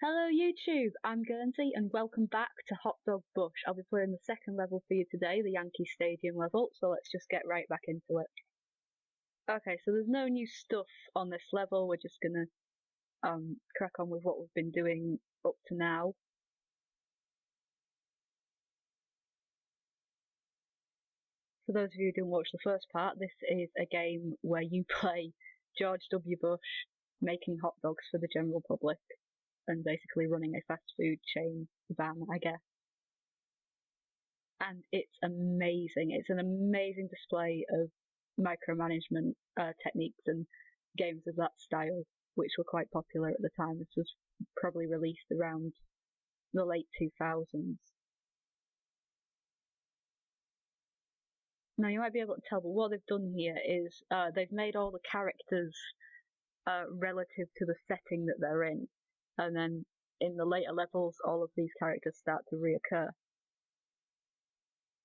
Hello YouTube, I'm Guernsey and welcome back to Hot Dog Bush. I'll be playing the second level for you today, the Yankee Stadium level, so let's just get right back into it. Okay, so there's no new stuff on this level, we're just gonna crack on with what we've been doing up to now. For those of you who didn't watch the first part, this is a game where you play George W. Bush making hot dogs for the general public and basically running a fast food chain van, I guess. And it's amazing. It's an amazing display of micromanagement techniques and games of that style, which were quite popular at the time. This was probably released around the late 2000s. Now, you might be able to tell, but what they've done here is they've made all the characters relative to the setting that they're in, and then in the later levels, all of these characters start to reoccur.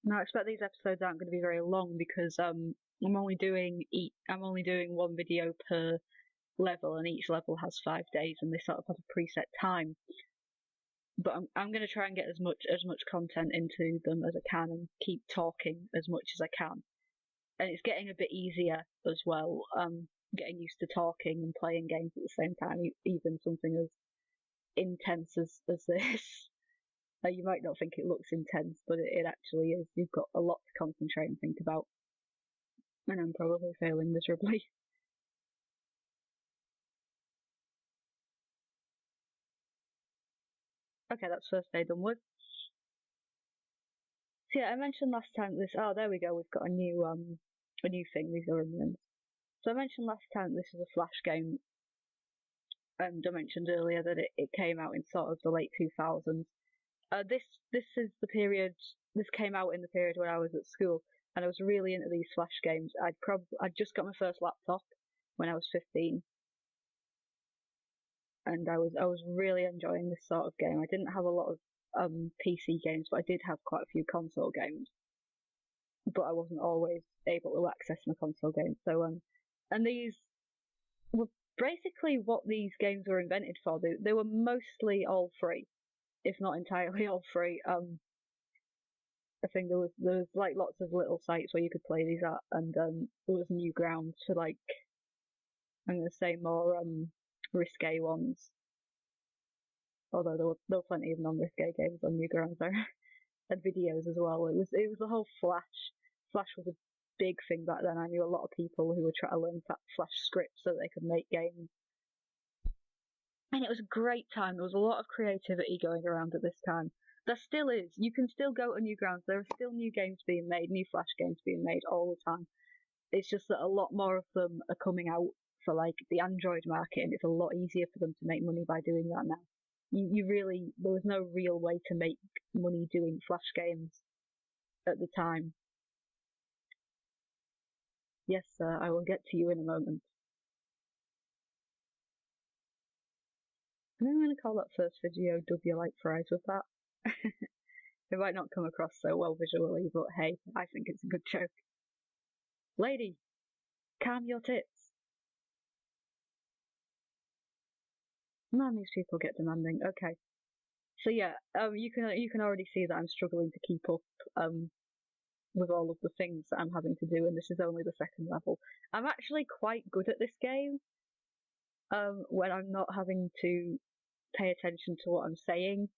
Now, I expect these episodes aren't going to be very long because I'm only doing one video per level, and each level has 5 days, and they sort of have a preset time. But I'm going to try and get as much content into them as I can, and keep talking as much as I can. And it's getting a bit easier as well. Getting used to talking and playing games at the same time, even something as intense as this. You might not think it looks intense, but it actually is. You've got a lot to concentrate and think about. And I'm probably failing miserably. Okay, that's first day done with. So yeah, I mentioned last time this. Oh, there we go. We've got a new thing. These are onions. So I mentioned last time this is a Flash game, and I mentioned earlier that it came out in sort of the late 2000s. This is the period. This came out in the period when I was at school, and I was really into these Flash games. I'd just got my first laptop when I was 15, and I was really enjoying this sort of game. I didn't have a lot of PC games, but I did have quite a few console games. But I wasn't always able to access my console games. So and these were basically what these games were invented for. They were mostly all free, if not entirely all free. I think there was like lots of little sites where you could play these at, and there was Newgrounds for like, I'm going to say more risque ones. Although there were plenty of non-risque games on Newgrounds there, and videos as well. It was the whole Flash. Flash was a big thing back then. I knew a lot of people who were trying to learn Flash scripts so they could make games. And it was a great time. There was a lot of creativity going around at this time. There still is. You can still go to Newgrounds. There are still new games being made, new Flash games being made all the time. It's just that a lot more of them are coming out for like the Android market, and it's a lot easier for them to make money by doing that now. There was no real way to make money doing Flash games at the time. Yes, sir, I will get to you in a moment. I'm going to call that first video W like fries with that. It might not come across so well visually, but hey, I think it's a good joke. Lady, calm your tits. Man, these people get demanding. Okay. So yeah, you can already see that I'm struggling to keep up with all of the things that I'm having to do, and this is only the second level. I'm actually quite good at this game when I'm not having to pay attention to what I'm saying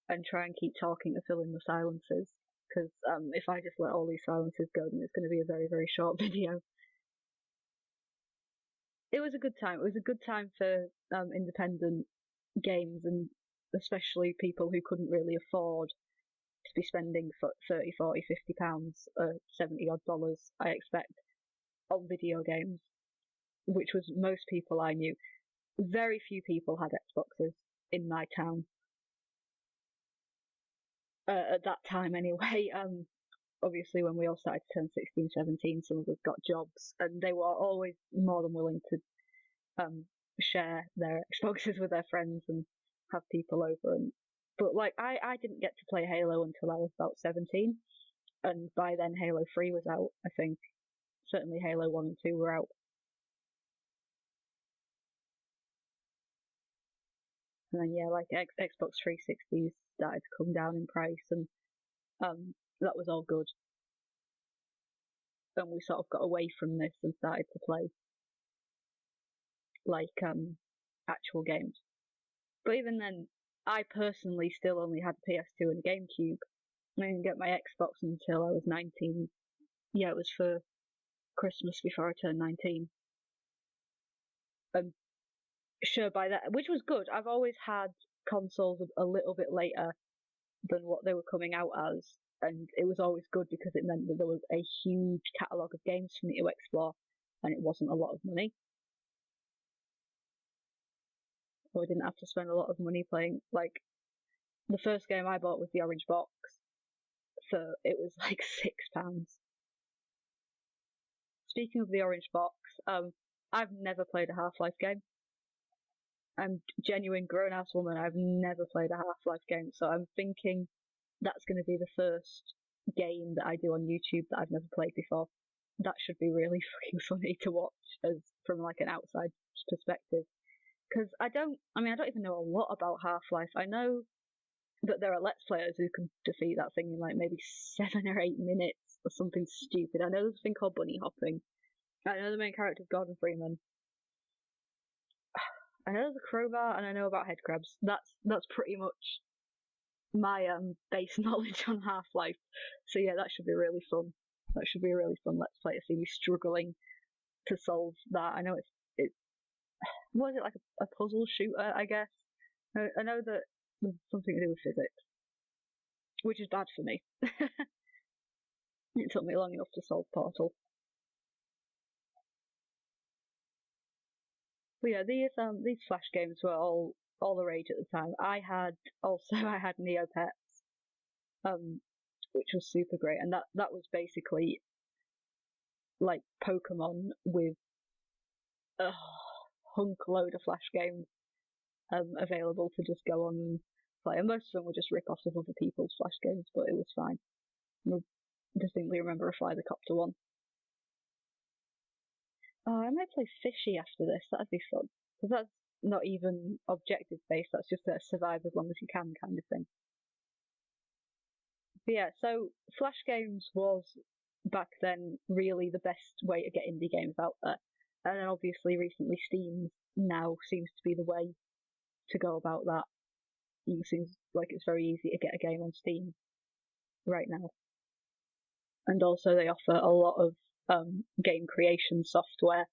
and try and keep talking to fill in the silences, because if I just let all these silences go, then it's going to be a very, very short video. It was a good time. It was a good time for independent games, and especially people who couldn't really afford to be spending for 30, 40, 50 pounds, 70 odd dollars, I expect, on video games, which was most people I knew. Very few people had Xboxes in my town. At that time anyway. Obviously when we all started to turn 16, 17, some of us got jobs, and they were always more than willing to share their Xboxes with their friends and have people over. But like, I didn't get to play Halo until I was about 17, and by then Halo 3 was out, I think. Certainly Halo 1 and 2 were out. And then yeah, like Xbox 360s started to come down in price, and that was all good. And we sort of got away from this and started to play like actual games. But even then, I personally still only had a PS2 and a GameCube. I didn't get my Xbox until I was 19. Yeah, it was for Christmas before I turned 19. Sure, by that, which was good. I've always had consoles a little bit later than what they were coming out as, and it was always good because it meant that there was a huge catalogue of games for me to explore, and it wasn't a lot of money. So I didn't have to spend a lot of money playing. Like, the first game I bought was the Orange Box, so it was like £6. Speaking of the Orange Box, I've never played a Half-Life game. I'm a genuine grown-ass woman. I've never played a Half-Life game, so I'm thinking that's going to be the first game that I do on YouTube that I've never played before. That should be really fucking funny to watch as from like an outside perspective. Because I don't even know a lot about Half-Life. I know that there are Let's Players who can defeat that thing in like maybe 7 or 8 minutes or something stupid. I know there's a thing called bunny hopping. I know the main character is Gordon Freeman. I know there's a crowbar, and I know about head crabs. That's pretty much my base knowledge on Half-Life. So yeah, that should be really fun. That should be a really fun Let's Play to see me struggling to solve that. I know it's what is it, like a puzzle shooter, I guess. I know that there's something to do with physics, which is bad for me. It took me long enough to solve Portal. But yeah, these Flash games were all the rage at the time. I had Neopets, which was super great, and that was basically like Pokemon with a hunk load of Flash games available to just go on and play. And most of them were just rip-offs of other people's Flash games, but it was fine. I distinctly remember a Fly the Copter one. Oh, I might play Fishy after this. That'd be fun. Because that's not even objective based. That's just a survive as long as you can kind of thing. But yeah, so Flash games was back then really the best way to get indie games out there. And then obviously recently Steam now seems to be the way to go about that. It seems like it's very easy to get a game on Steam right now. And also they offer a lot of game creation software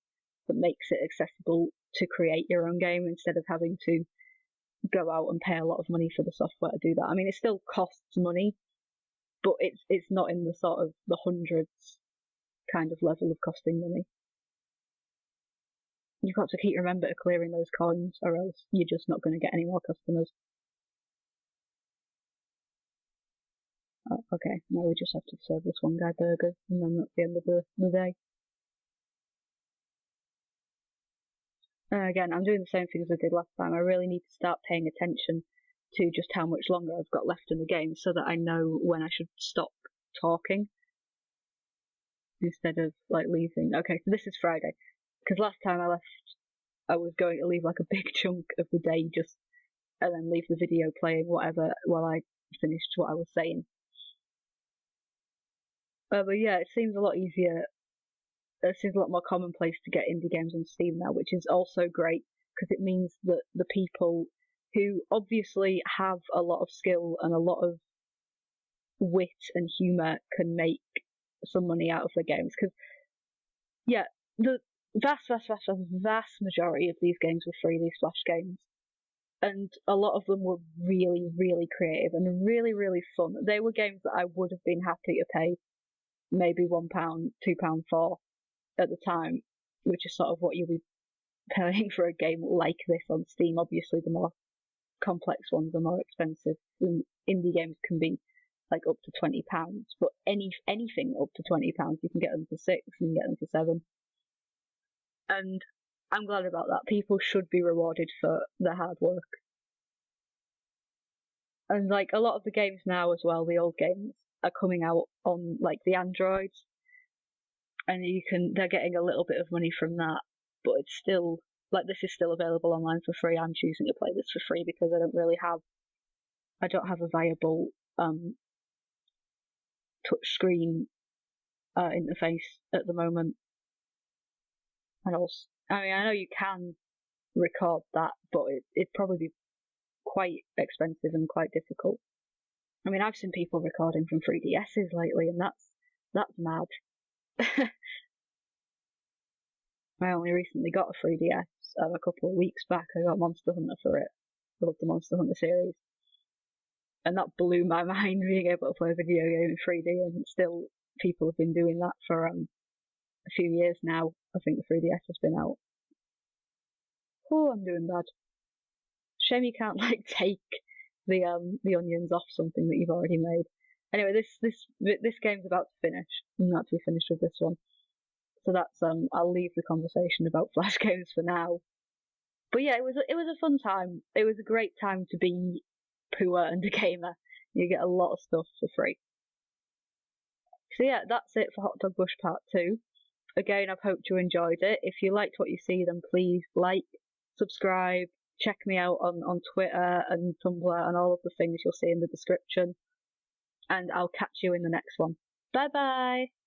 that makes it accessible to create your own game instead of having to go out and pay a lot of money for the software to do that. I mean, it still costs money, but it's not in the sort of the hundreds kind of level of costing money. You've got to keep remember to clearing those coins, or else you're just not going to get any more customers. Oh, okay, now we just have to serve this one guy burgers, and then that's the end of the day. Again, I'm doing the same thing as I did last time. I really need to start paying attention to just how much longer I've got left in the game so that I know when I should stop talking instead of like leaving. Okay, so this is Friday. Because last time I left, I was going to leave like a big chunk of the day just and then leave the video playing whatever while I finished what I was saying. But yeah, it seems a lot easier. It seems a lot more commonplace to get indie games on Steam now, which is also great because it means that the people who obviously have a lot of skill and a lot of wit and humour can make some money out of their games. Because, yeah, the vast majority of these games were free, these Flash games. And a lot of them were really, really creative and really, really fun. They were games that I would have been happy to pay maybe £1, £2 for at the time, which is sort of what you'll be paying for a game like this on Steam. Obviously, the more complex ones are more expensive. And indie games can be like up to £20, but anything up to £20, you can get them for £6, you can get them for £7. And I'm glad about that. People should be rewarded for their hard work. And like a lot of the games now as well, the old games are coming out on like the Androids, and they're getting a little bit of money from that, but it's still like this is still available online for free. I'm choosing to play this for free because I don't have a viable touchscreen interface at the moment. And also, I mean, I know you can record that, but it'd probably be quite expensive and quite difficult. I mean, I've seen people recording from 3DSs lately, and that's mad. I only recently got a 3DS a couple of weeks back. I got Monster Hunter for it. I love the Monster Hunter series. And that blew my mind, being able to play a video game in 3D, and still people have been doing that for a few years now. I think the 3DS has been out. Oh, I'm doing bad. Shame you can't like take the onions off something that you've already made. Anyway, this game's about to finish. I'm about to be finished with this one. So that's I'll leave the conversation about Flash games for now. But yeah, it was a fun time. It was a great time to be poor and a gamer. You get a lot of stuff for free. So yeah, that's it for Hot Dog Bush Part 2. Again, I've hoped you enjoyed it. If you liked what you see, then please like, subscribe, check me out on Twitter and Tumblr and all of the things you'll see in the description. And I'll catch you in the next one. Bye bye!